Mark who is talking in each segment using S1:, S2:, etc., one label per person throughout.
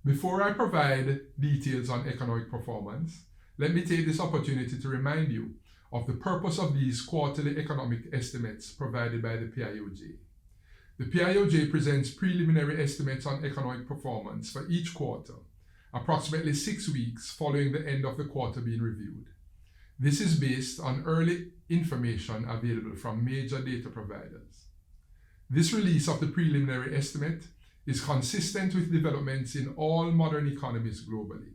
S1: Before I provide details on economic performance, let me take this opportunity to remind you of the purpose of these quarterly economic estimates provided by the PIOJ. The PIOJ presents preliminary estimates on economic performance for each quarter, approximately 6 weeks following the end of the quarter being reviewed. This is based on early information available from major data providers. This release of the preliminary estimate is consistent with developments in all modern economies globally,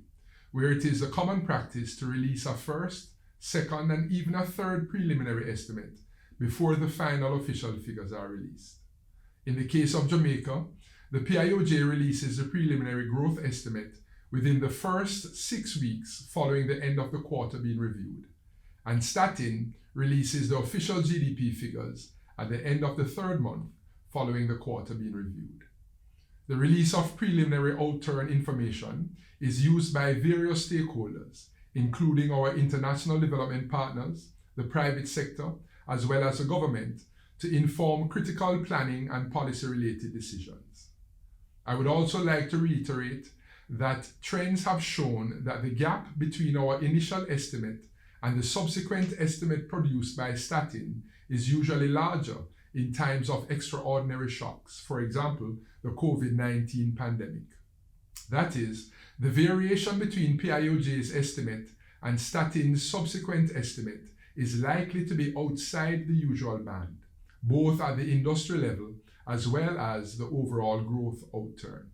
S1: where it is a common practice to release a first, second, and even a third preliminary estimate before the final official figures are released. In the case of Jamaica, the PIOJ releases the preliminary growth estimate within the first 6 weeks following the end of the quarter being reviewed, and Statin releases the official GDP figures at the end of the third month following the quarter being reviewed. The release of preliminary outturn information is used by various stakeholders, including our international development partners, the private sector, as well as the government, to inform critical planning and policy-related decisions. I would also like to reiterate that trends have shown that the gap between our initial estimate and the subsequent estimate produced by Statin is usually larger in times of extraordinary shocks, for example, the COVID-19 pandemic. That is, the variation between PIOJ's estimate and Statin's subsequent estimate is likely to be outside the usual band, both at the industry level as well as the overall growth outturn.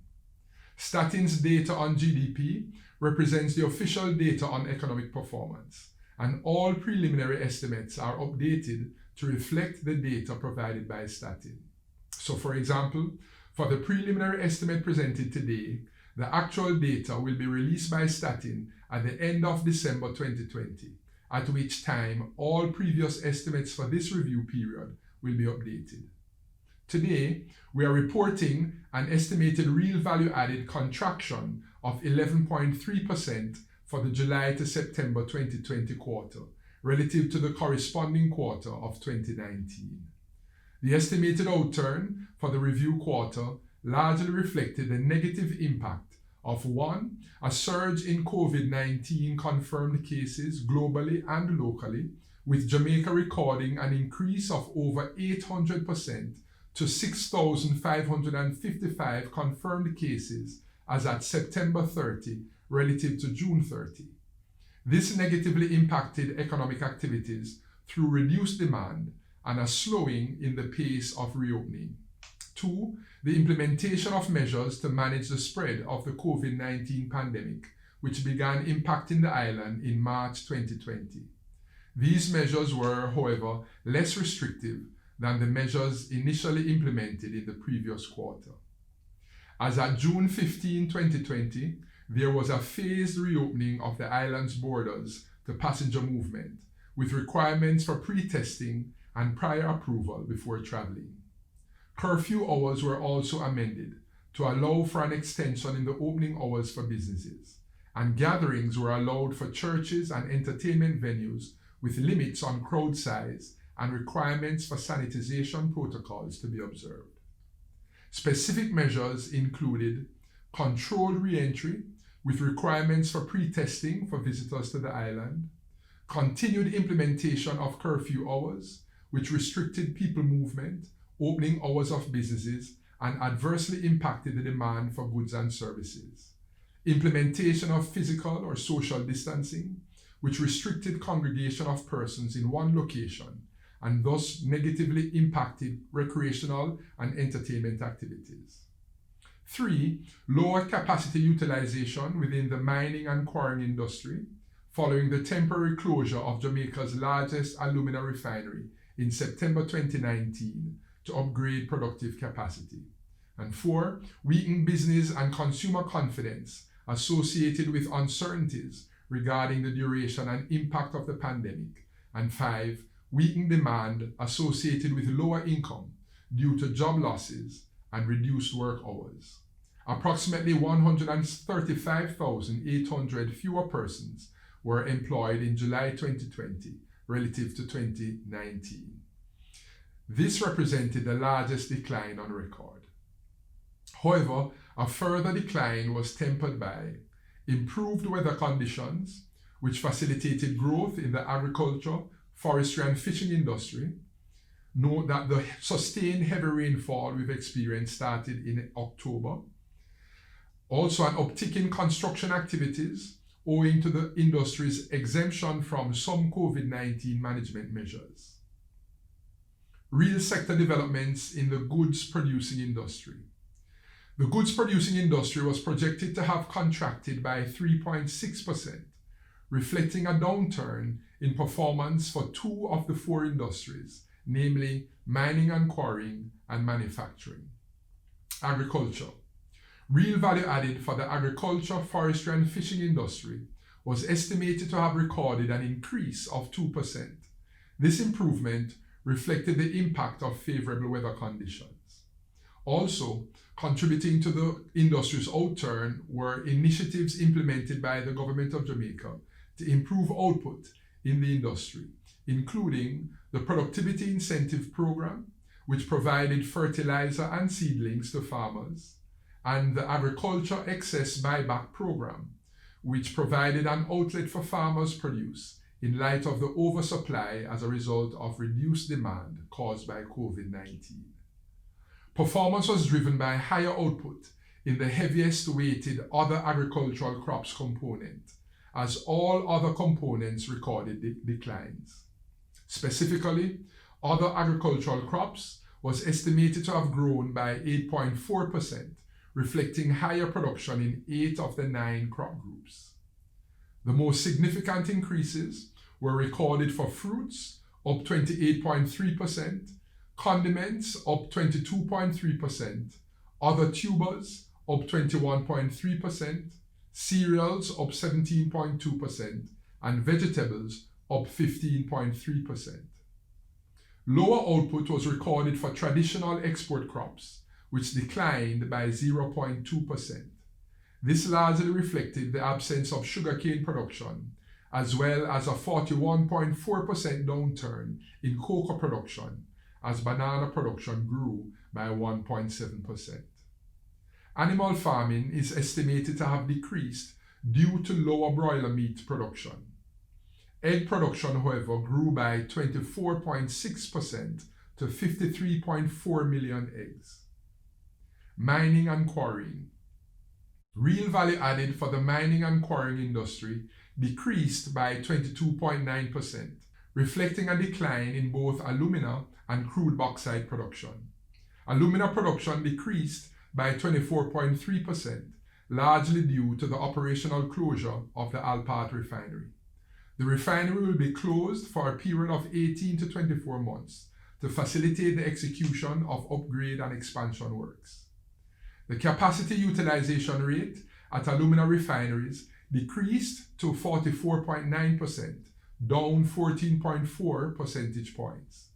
S1: Statin's data on GDP represents the official data on economic performance, and all preliminary estimates are updated to reflect the data provided by Statin. So, for example, for the preliminary estimate presented today, the actual data will be released by Statin at the end of December 2020, at which time all previous estimates for this review period will be updated. Today, we are reporting an estimated real value added contraction of 11.3% for the July to September 2020 quarter, relative to the corresponding quarter of 2019. The estimated outturn for the review quarter largely reflected the negative impact of 1. A surge in COVID-19 confirmed cases globally and locally, with Jamaica recording an increase of over 800% to 6,555 confirmed cases as at September 30 relative to June 30. This negatively impacted economic activities through reduced demand and a slowing in the pace of reopening. 2. The implementation of measures to manage the spread of the COVID-19 pandemic, which began impacting the island in March 2020. These measures were, however, less restrictive than the measures initially implemented in the previous quarter. As at June 15, 2020, there was a phased reopening of the island's borders to passenger movement, with requirements for pre-testing and prior approval before traveling. Curfew hours were also amended to allow for an extension in the opening hours for businesses, and gatherings were allowed for churches and entertainment venues with limits on crowd size and requirements for sanitization protocols to be observed. Specific measures included controlled re-entry with requirements for pre-testing for visitors to the island, continued implementation of curfew hours, which restricted people movement, opening hours of businesses, and adversely impacted the demand for goods and services, implementation of physical or social distancing, which restricted congregation of persons in one location and thus negatively impacted recreational and entertainment activities. 3. Lower capacity utilization within the mining and quarrying industry, following the temporary closure of Jamaica's largest alumina refinery in September 2019 to upgrade productive capacity. And 4. Weakened business and consumer confidence associated with uncertainties regarding the duration and impact of the pandemic. And 5. Weakened demand associated with lower income due to job losses and reduced work hours. Approximately 135,800 fewer persons were employed in July 2020 relative to 2019. This represented the largest decline on record. However, A further decline was tempered by improved weather conditions, which facilitated growth in the agriculture, forestry, and fishing industry. Note that the sustained heavy rainfall we've experienced started in October. Also, an uptick in construction activities owing to the industry's exemption from some COVID-19 management measures. Real sector developments in the goods producing industry. The goods producing industry was projected to have contracted by 3.6%, reflecting a downturn in performance for two of the four industries, namely mining and quarrying and manufacturing. Agriculture. Real value added for the agriculture, forestry, and fishing industry was estimated to have recorded an increase of 2%. This improvement reflected the impact of favorable weather conditions. Also, contributing to the industry's outturn were initiatives implemented by the government of Jamaica to improve output in the industry, including the Productivity Incentive Program, which provided fertilizer and seedlings to farmers, and the Agriculture Excess Buyback Program, which provided an outlet for farmers' produce in light of the oversupply as a result of reduced demand caused by COVID-19. Performance was driven by higher output in the heaviest weighted other agricultural crops component, as all other components recorded declines. Specifically, other agricultural crops was estimated to have grown by 8.4%, reflecting higher production in 8 of the 9 crop groups. The most significant increases were recorded for fruits, up 28.3%, condiments, up 22.3%, other tubers, up 21.3%, cereals, up 17.2%, and vegetables, up 15.3%. Lower output was recorded for traditional export crops, which declined by 0.2%. This largely reflected the absence of sugarcane production, as well as a 41.4% downturn in cocoa production, as banana production grew by 1.7%. Animal farming is estimated to have decreased due to lower broiler meat production. Egg production, however, grew by 24.6% to 53.4 million eggs. Mining and quarrying. Real value added for the mining and quarrying industry decreased by 22.9%, reflecting a decline in both alumina and crude bauxite production. Alumina production decreased by 24.3%, largely due to the operational closure of the Alpart refinery. The refinery will be closed for a period of 18 to 24 months to facilitate the execution of upgrade and expansion works. The capacity utilization rate at alumina refineries decreased to 44.9%, down 14.4 percentage points.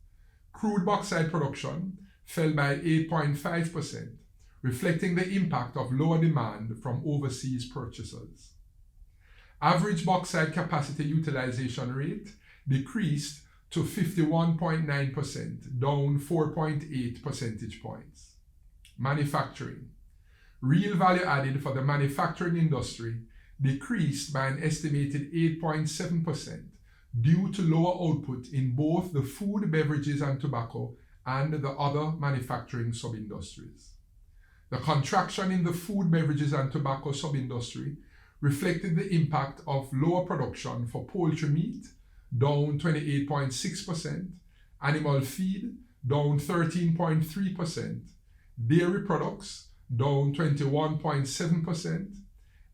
S1: Crude bauxite production fell by 8.5%, reflecting the impact of lower demand from overseas purchasers. Average bauxite capacity utilization rate decreased to 51.9%, down 4.8 percentage points. Manufacturing. Real value added for the manufacturing industry decreased by an estimated 8.7% due to lower output in both the food, beverages, and tobacco and the other manufacturing sub-industries. The contraction in the food, beverages, and tobacco sub-industry reflected the impact of lower production for poultry meat, down 28.6%, animal feed, down 13.3%, dairy products, down 21.7%,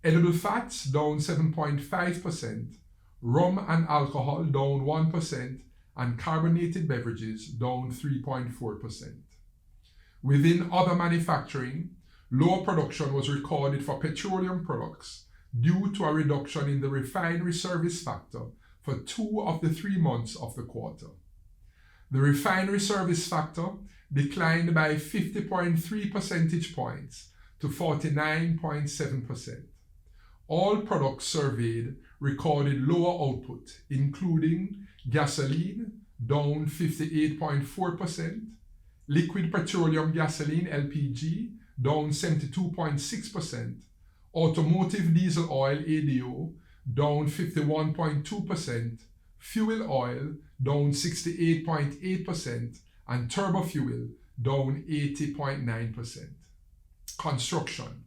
S1: edible fats, down 7.5%, rum and alcohol, down 1%, and carbonated beverages, down 3.4%. Within other manufacturing, lower production was recorded for petroleum products due to a reduction in the refinery service factor for 2 of the 3 months of the quarter. The refinery service factor declined by 50.3 percentage points to 49.7%. All products surveyed recorded lower output, including gasoline, down 58.4%, liquid petroleum gasoline, LPG, down 72.6%, automotive diesel oil ADO down 51.2%, fuel oil down 68.8%, and turbo fuel down 80.9%. Construction.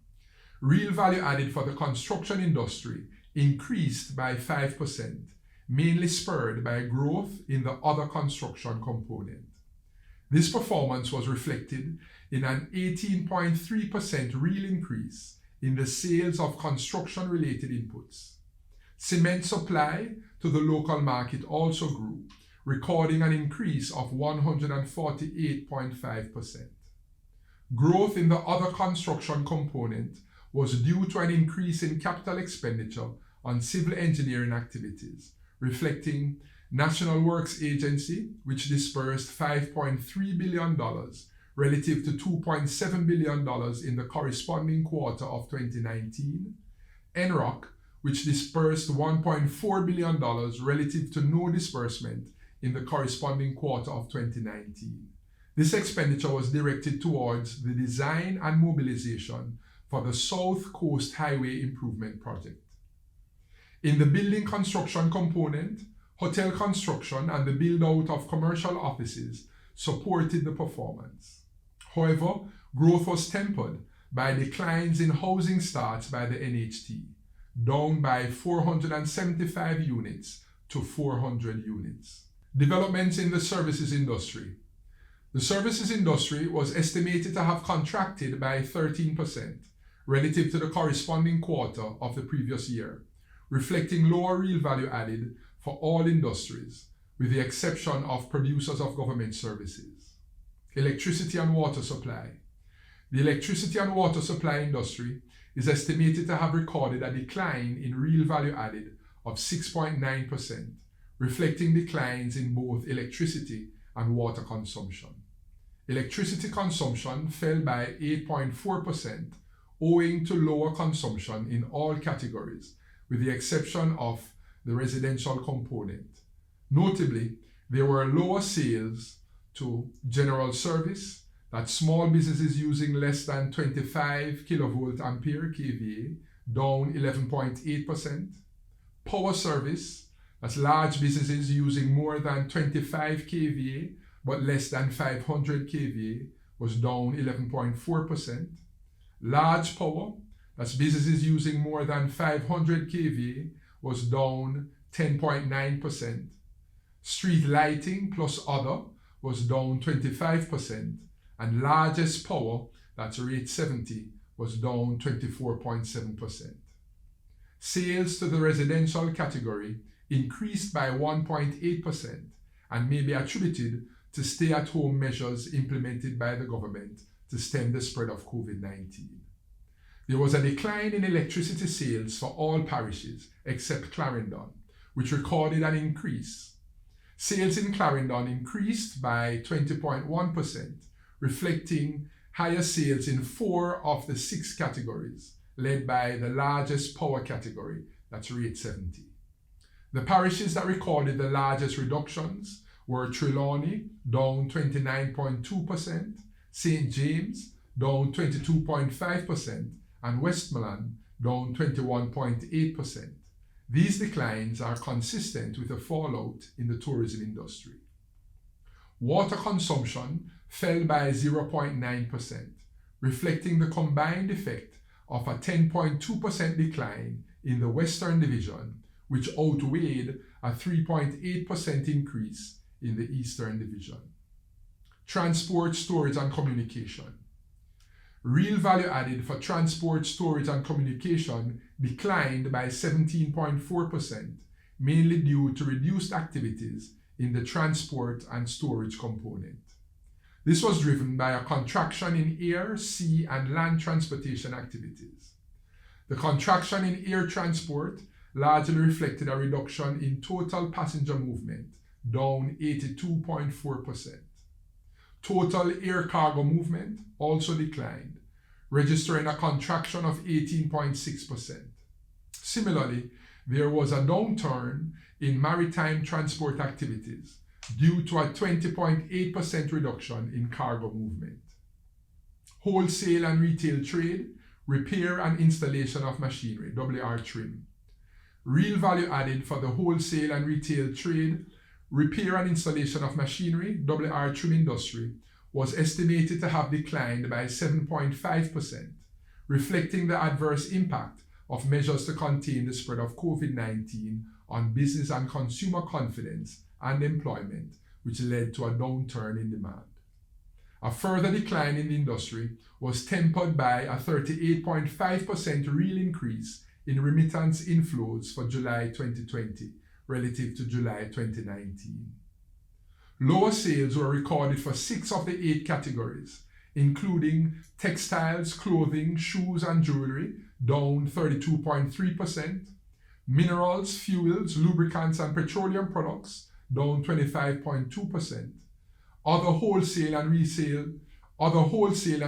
S1: Real value added for the construction industry increased by 5%, mainly spurred by growth in the other construction component. This performance was reflected in an 18.3% real increase in the sales of construction-related inputs. Cement supply to the local market also grew, recording an increase of 148.5%. Growth in the other construction component was due to an increase in capital expenditure on civil engineering activities, reflecting National Works Agency, which disbursed $5.3 billion relative to $2.7 billion in the corresponding quarter of 2019, NROC, which disbursed $1.4 billion relative to no disbursement in the corresponding quarter of 2019. This expenditure was directed towards the design and mobilization for the South Coast Highway Improvement Project. In the building construction component, hotel construction and the build-out of commercial offices supported the performance. However, growth was tempered by declines in housing starts by the NHT, down by 475 units to 400 units. Developments in the services industry. The services industry was estimated to have contracted by 13% relative to the corresponding quarter of the previous year, reflecting lower real value added for all industries, with the exception of producers of government services. Electricity and water supply. The electricity and water supply industry is estimated to have recorded a decline in real value added of 6.9%, reflecting declines in both electricity and water consumption. Electricity consumption fell by 8.4%, owing to lower consumption in all categories, with the exception of the residential component. Notably, there were lower sales to general service, that's small businesses using less than 25 kilovolt ampere kVA, down 11.8%. Power service, that's large businesses using more than 25 kVA but less than 500 kVA, was down 11.4%. Large power, that's businesses using more than 500 kVA, was down 10.9%. Street lighting plus other was down 25%, and largest power, that's rate 70, was down 24.7%. Sales to the residential category increased by 1.8% and may be attributed to stay-at-home measures implemented by the government to stem the spread of COVID-19. There was a decline in electricity sales for all parishes except Clarendon, which recorded an increase. Sales in Clarendon increased by 20.1%, reflecting higher sales in 4 of the 6 categories, led by the largest power category, that's rate 70. The parishes that recorded the largest reductions were Trelawney, down 29.2%, St. James, down 22.5%, and Westmoreland, down 21.8%. These declines are consistent with the fallout in the tourism industry. Water consumption fell by 0.9%, reflecting the combined effect of a 10.2% decline in the Western Division, which outweighed a 3.8% increase in the Eastern Division. Transport, storage, and communication. Real value added for transport, storage, and communication declined by 17.4%, mainly due to reduced activities in the transport and storage component. This was driven by a contraction in air, sea, and land transportation activities. The contraction in air transport largely reflected a reduction in total passenger movement, down 82.4%. Total air cargo movement also declined, registering a contraction of 18.6%. Similarly, there was a downturn in maritime transport activities due to a 20.8% reduction in cargo movement. wholesale and retail trade, repair and installation of machinery, WR trim. Real value added for the wholesale and retail trade, repair and installation of machinery, WR trim industry, was estimated to have declined by 7.5%, reflecting the adverse impact of measures to contain the spread of COVID-19 on business and consumer confidence and employment, which led to a downturn in demand. A further decline in the industry was tempered by a 38.5% real increase in remittance inflows for July 2020 relative to July 2019. Lower sales were recorded for 6 of the 8 categories, including textiles, clothing, shoes and jewelry, down 32.3%, minerals, fuels, lubricants and petroleum products, down 25.2%, other wholesale and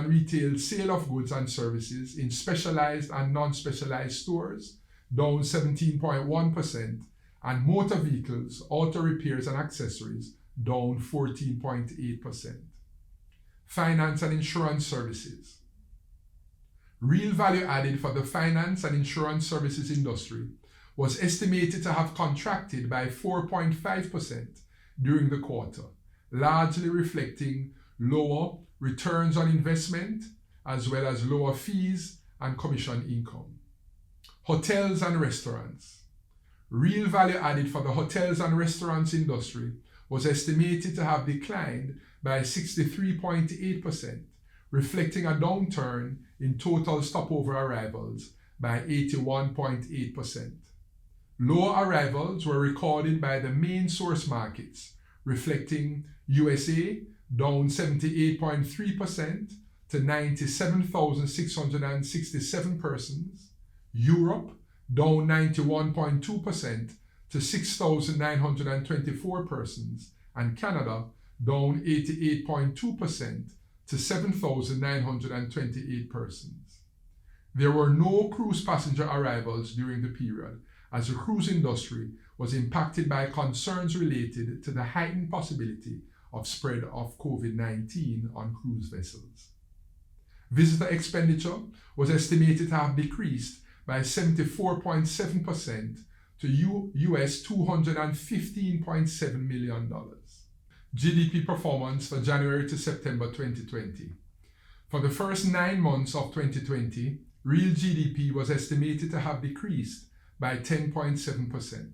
S1: retail sale of goods and services in specialized and non-specialized stores, down 17.1%, and motor vehicles, auto repairs and accessories, down 14.8%. Finance and insurance services. Real value added for the finance and insurance services industry was estimated to have contracted by 4.5% during the quarter, largely reflecting lower returns on investment as well as lower fees and commission income. Hotels and restaurants. Real value added for the hotels and restaurants industry was estimated to have declined by 63.8%, reflecting a downturn in total stopover arrivals by 81.8%. Lower arrivals were recorded by the main source markets, reflecting USA down 78.3% to 97,667 persons, Europe down 91.2% to 6,924 persons, and Canada down 88.2% to 7,928 persons. There were no cruise passenger arrivals during the period, as the cruise industry was impacted by concerns related to the heightened possibility of spread of COVID-19 on cruise vessels. Visitor expenditure was estimated to have decreased by 74.7% to US $215.7 million. GDP performance for January to September 2020. For the first 9 months of 2020, real GDP was estimated to have decreased by 10.7%.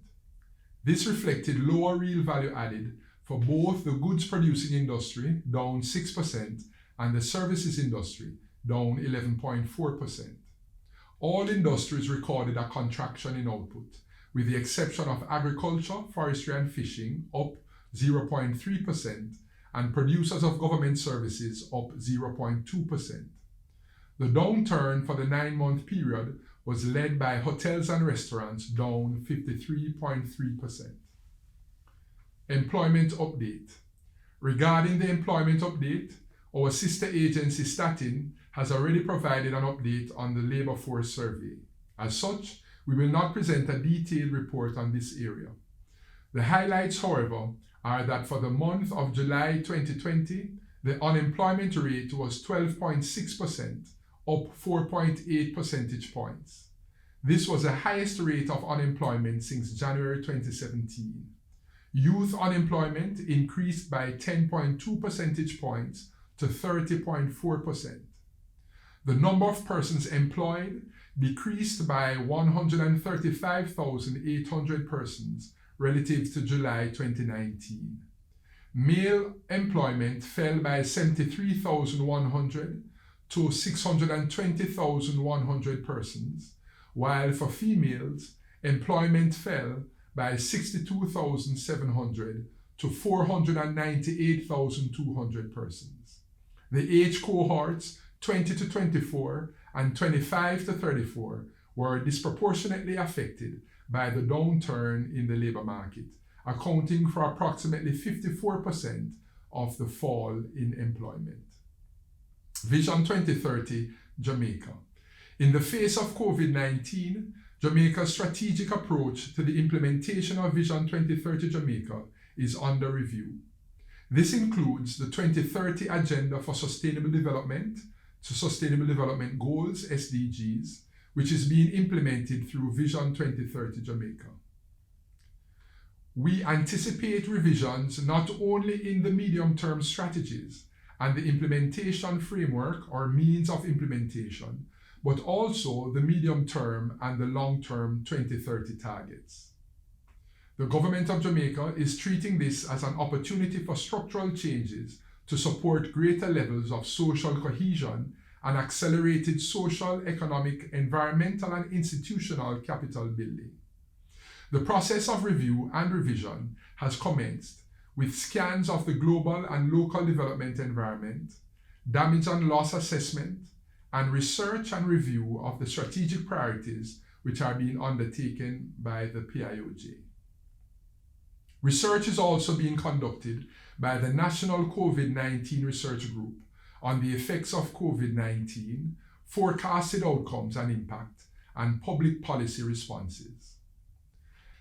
S1: This reflected lower real value added for both the goods producing industry, down 6%, and the services industry, down 11.4%. All industries recorded a contraction in output, with the exception of agriculture, forestry and fishing, up 0.3%, and producers of government services, up 0.2%. The downturn for the 9-month period was led by hotels and restaurants, down 53.3%. Employment update. Regarding the employment update, our sister agency Statin has already provided an update on the labor force survey. As such, we will not present a detailed report on this area. The highlights, however, are that for the month of July 2020, the unemployment rate was 12.6%, up 4.8 percentage points. This was the highest rate of unemployment since January 2017. Youth unemployment increased by 10.2 percentage points to 30.4%. The number of persons employed decreased by 135,800 persons relative to July 2019. Male employment fell by 73,100 to 620,100 persons, while for females, employment fell by 62,700 to 498,200 persons. The age cohorts 20 to 24 and 25 to 34 were disproportionately affected by the downturn in the labor market, accounting for approximately 54% of the fall in employment. Vision 2030, Jamaica. In the face of COVID-19, Jamaica's strategic approach to the implementation of Vision 2030 Jamaica is under review. This includes the 2030 Agenda for Sustainable Development, to Sustainable Development Goals, SDGs, which is being implemented through Vision 2030 Jamaica. We anticipate revisions not only in the medium-term strategies and the implementation framework or means of implementation, but also the medium-term and the long-term 2030 targets. The Government of Jamaica is treating this as an opportunity for structural changes to support greater levels of social cohesion and accelerated social, economic, environmental, and institutional capital building. The process of review and revision has commenced with scans of the global and local development environment, damage and loss assessment, and research and review of the strategic priorities which are being undertaken by the PIOJ. Research is also being conducted by the National COVID-19 Research Group on the effects of COVID-19, forecasted outcomes and impact, and public policy responses.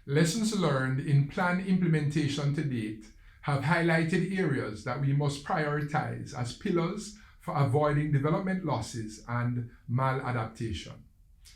S1: Lessons learned in plan implementation to date have highlighted areas that we must prioritize as pillars for avoiding development losses and maladaptation.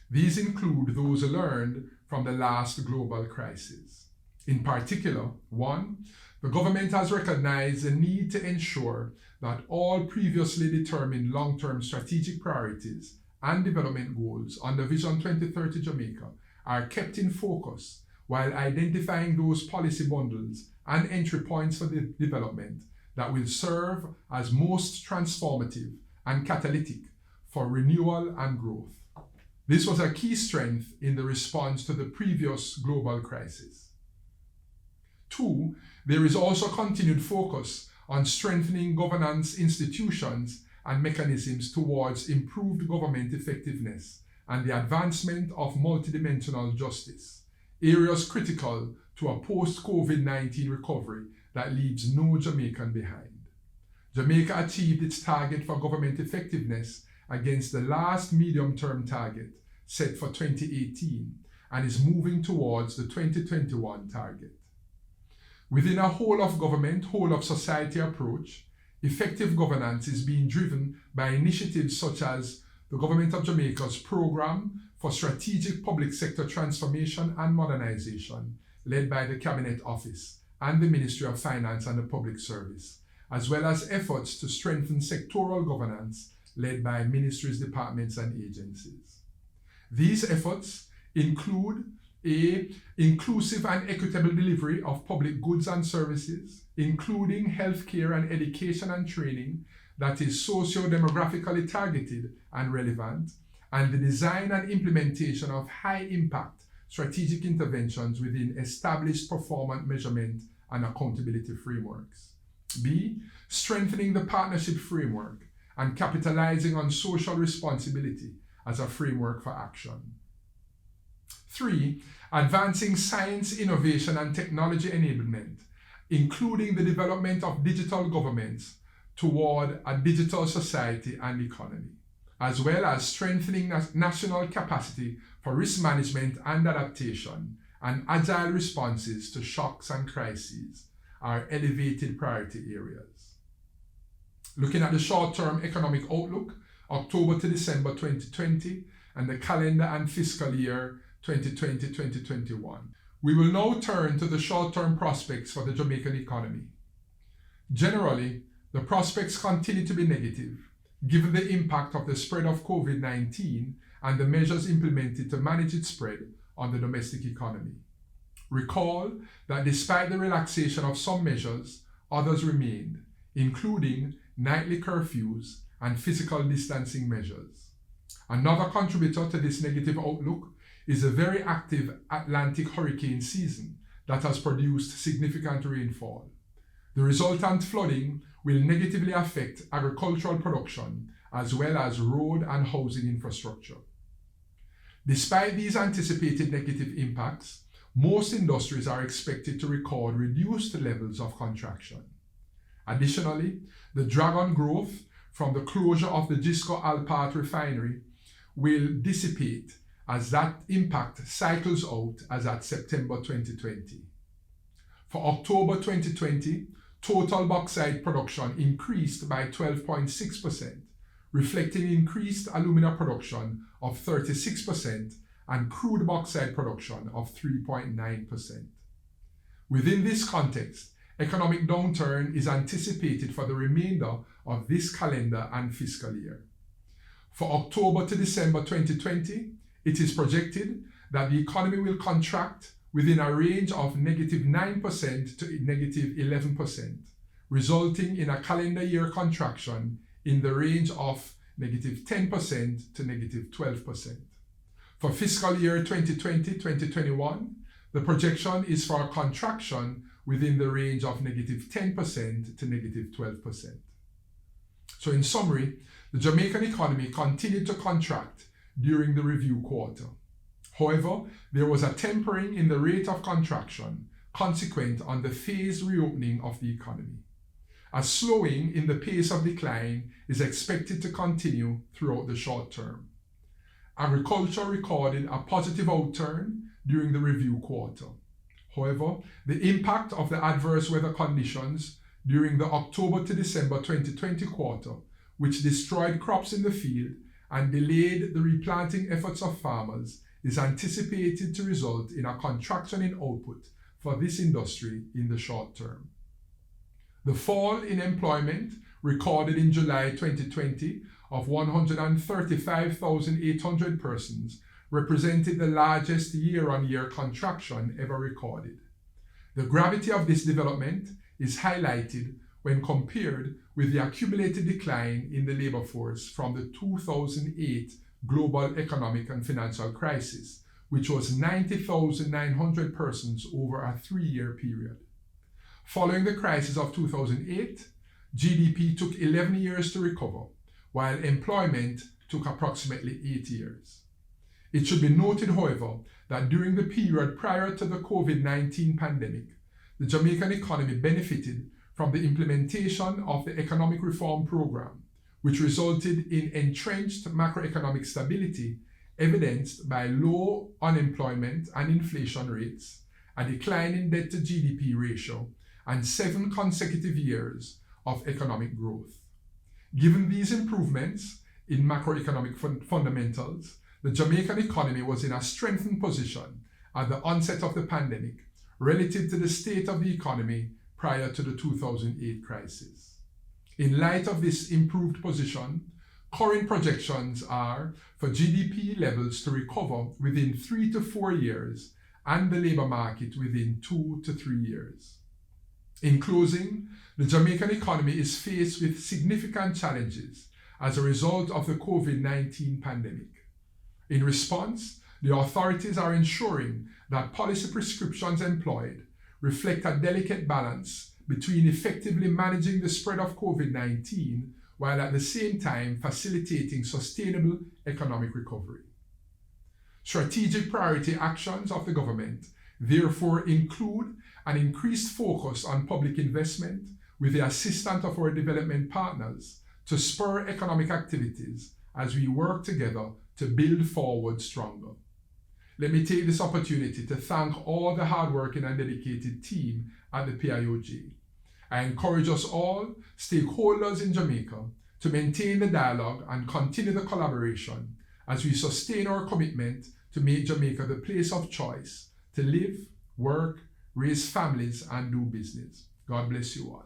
S1: These include those learned from the last global crisis. In particular, 1, the government has recognized the need to ensure that all previously determined long-term strategic priorities and development goals under Vision 2030 Jamaica are kept in focus while identifying those policy bundles and entry points for the development that will serve as most transformative and catalytic for renewal and growth. This was a key strength in the response to the previous global crisis. 2, there is also continued focus on strengthening governance institutions and mechanisms towards improved government effectiveness and the advancement of multidimensional justice, areas critical to a post-COVID-19 recovery that leaves no Jamaican behind. Jamaica achieved its target for government effectiveness against the last medium-term target set for 2018 and is moving towards the 2021 target. Within a whole-of-government, whole-of-society approach, effective governance is being driven by initiatives such as the Government of Jamaica's Programme for Strategic Public Sector Transformation and Modernization, led by the Cabinet Office and the Ministry of Finance and the Public Service, as well as efforts to strengthen sectoral governance led by ministries, departments, and agencies. These efforts include a inclusive and equitable delivery of public goods and services, including healthcare and education and training that is socio-demographically targeted and relevant, and the design and implementation of high-impact strategic interventions within established performance measurement and accountability frameworks. B, strengthening the partnership framework and capitalizing on social responsibility as a framework for action. 3, advancing science, innovation, and technology enablement, including the development of digital governments toward a digital society and economy, as well as strengthening national capacity for risk management and adaptation and agile responses to shocks and crises are elevated priority areas. Looking at the short-term economic outlook, October to December 2020, and the calendar and fiscal year 2020-2021. We will now turn to the short-term prospects for the Jamaican economy. Generally, the prospects continue to be negative, given the impact of the spread of COVID-19 and the measures implemented to manage its spread on the domestic economy. Recall that despite the relaxation of some measures, others remained, including nightly curfews and physical distancing measures. Another contributor to this negative outlook is a very active Atlantic hurricane season that has produced significant rainfall. The resultant flooding will negatively affect agricultural production as well as road and housing infrastructure. Despite these anticipated negative impacts, most industries are expected to record reduced levels of contraction. Additionally, the drag on growth from the closure of the Gisco Alpart refinery will dissipate as that impact cycles out as at September 2020. For October 2020, total bauxite production increased by 12.6%, reflecting increased alumina production of 36% and crude bauxite production of 3.9%. Within this context, economic downturn is anticipated for the remainder of this calendar and fiscal year. For October to December 2020, it is projected that the economy will contract within a range of -9% to -11%, resulting in a calendar year contraction in the range of -10% to -12%. For fiscal year 2020-2021, the projection is for a contraction within the range of -10% to -12%. So in summary, the Jamaican economy continued to contract during the review quarter. However, there was a tempering in the rate of contraction consequent on the phased reopening of the economy. A slowing in the pace of decline is expected to continue throughout the short term. Agriculture recorded a positive outturn during the review quarter. However, the impact of the adverse weather conditions during the October to December 2020 quarter, which destroyed crops in the field and delayed the replanting efforts of farmers, is anticipated to result in a contraction in output for this industry in the short term. The fall in employment recorded in July 2020 of 135,800 persons represented the largest year-on-year contraction ever recorded. The gravity of this development is highlighted when compared with the accumulated decline in the labor force from the 2008 global economic and financial crisis, which was 90,900 persons over a 3-year period. Following the crisis of 2008, GDP took 11 years to recover, while employment took approximately 8 years. It should be noted, however, that during the period prior to the COVID-19 pandemic, the Jamaican economy benefited from the implementation of the Economic Reform Program, which resulted in entrenched macroeconomic stability evidenced by low unemployment and inflation rates, a decline in debt to GDP ratio, and 7 consecutive years of economic growth. Given these improvements in macroeconomic fundamentals, the Jamaican economy was in a strengthened position at the onset of the pandemic relative to the state of the economy prior to the 2008 crisis. In light of this improved position, current projections are for GDP levels to recover within 3 to 4 years and the labor market within 2 to 3 years. In closing, the Jamaican economy is faced with significant challenges as a result of the COVID-19 pandemic. In response, the authorities are ensuring that policy prescriptions employed reflect a delicate balance between effectively managing the spread of COVID-19 while at the same time facilitating sustainable economic recovery. Strategic priority actions of the government therefore include an increased focus on public investment with the assistance of our development partners to spur economic activities as we work together to build forward stronger. Let me take this opportunity to thank all the hardworking and dedicated team at the PIOJ. I encourage us all, stakeholders in Jamaica, to maintain the dialogue and continue the collaboration as we sustain our commitment to make Jamaica the place of choice to live, work, raise families, and do business. God bless you all.